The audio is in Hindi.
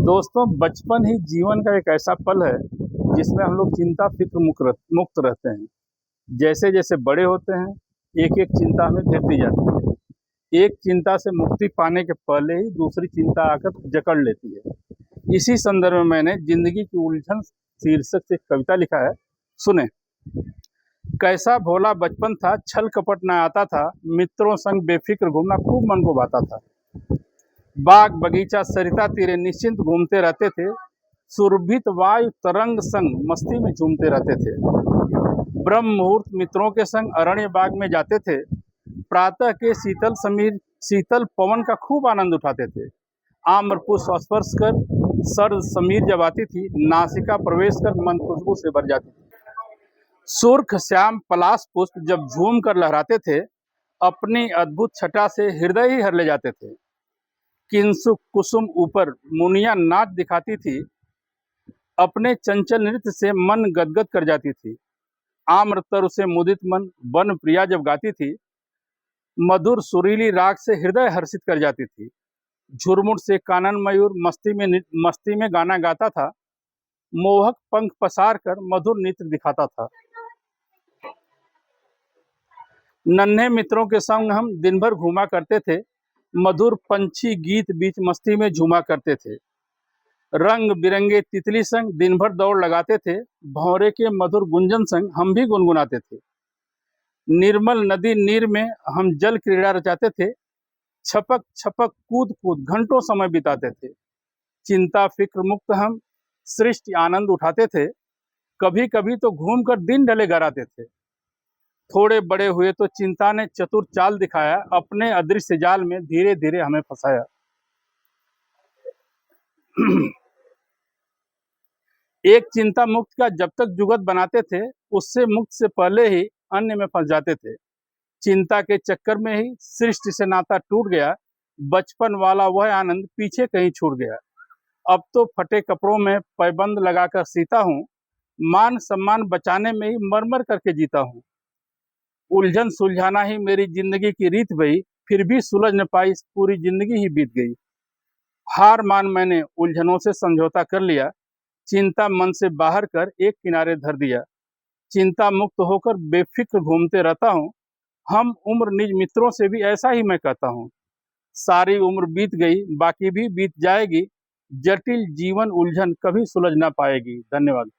दोस्तों, बचपन ही जीवन का एक ऐसा पल है जिसमें हम लोग चिंता फिक्र मुक्त रहते हैं। जैसे जैसे बड़े होते हैं, एक एक चिंता हमें घेरती जाती है। एक चिंता से मुक्ति पाने के पहले ही दूसरी चिंता आकर जकड़ लेती है। इसी संदर्भ में मैंने जिंदगी की उलझन शीर्षक से एक कविता लिखा है। सुने। कैसा भोला बचपन था, छल कपट न आता था, मित्रों संग बेफिक्र घूमना खूब मन को भाता था। बाग बगीचा सरिता तीरे निश्चिंत घूमते रहते थे, सुरभित वायु तरंग संग मस्ती में झूमते रहते थे। ब्रह्म मुहूर्त मित्रों के संग अरण्य बाग में जाते थे, प्रातः के शीतल पवन का खूब आनंद उठाते थे। आम्र पुष्प स्पर्श कर सर्द समीर जब आती थी, नासिका प्रवेश कर मन खुशबू से भर जाती थी। सुर्ख श्याम पलाश पुष्प जब झूम कर लहराते थे, अपनी अद्भुत छटा से हृदय ही हर ले जाते थे। किंसुक कुसुम ऊपर मुनिया नाच दिखाती थी, अपने चंचल नृत्य से मन गदगद कर जाती थी। आम्र तरु से मुदित मन वन प्रिया जब गाती थी, मधुर सुरीली राग से हृदय हर्षित कर जाती थी। झुरमुट से कानन मयूर मस्ती में गाना गाता था, मोहक पंख पसार कर मधुर नृत्य दिखाता था। नन्हे मित्रों के संग हम दिन भर घूमा करते थे, मधुर पंछी गीत बीच मस्ती में झूमा करते थे। रंग बिरंगे तितली संग दिन भर दौड़ लगाते थे, भौरे के मधुर गुंजन संग हम भी गुनगुनाते थे। निर्मल नदी नीर में हम जल क्रीड़ा रचाते थे, छपक छपक कूद कूद घंटों समय बिताते थे। चिंता फिक्र मुक्त हम सृष्टि आनंद उठाते थे, कभी कभी तो घूम कर दिन ढले घर आते थे। थोड़े बड़े हुए तो चिंता ने चतुर चाल दिखाया, अपने अदृश्य जाल में धीरे धीरे हमें फंसाया। एक चिंता मुक्त का जब तक जुगत बनाते थे, उससे मुक्त से पहले ही अन्य में फंस जाते थे। चिंता के चक्कर में ही सृष्टि से नाता टूट गया, बचपन वाला वह आनंद पीछे कहीं छूट गया। अब तो फटे कपड़ों में पैबंद लगाकर सीता हूँ, मान सम्मान बचाने में ही मरमर करके जीता हूँ। उलझन सुलझाना ही मेरी जिंदगी की रीत भई, फिर भी सुलझ न पाई, पूरी जिंदगी ही बीत गई। हार मान मैंने उलझनों से समझौता कर लिया, चिंता मन से बाहर कर एक किनारे धर दिया। चिंता मुक्त होकर बेफिक्र घूमते रहता हूँ, हम उम्र निज मित्रों से भी ऐसा ही मैं कहता हूँ। सारी उम्र बीत गई, बाकी भी बीत जाएगी, जटिल जीवन उलझन कभी सुलझ ना पाएगी। धन्यवाद।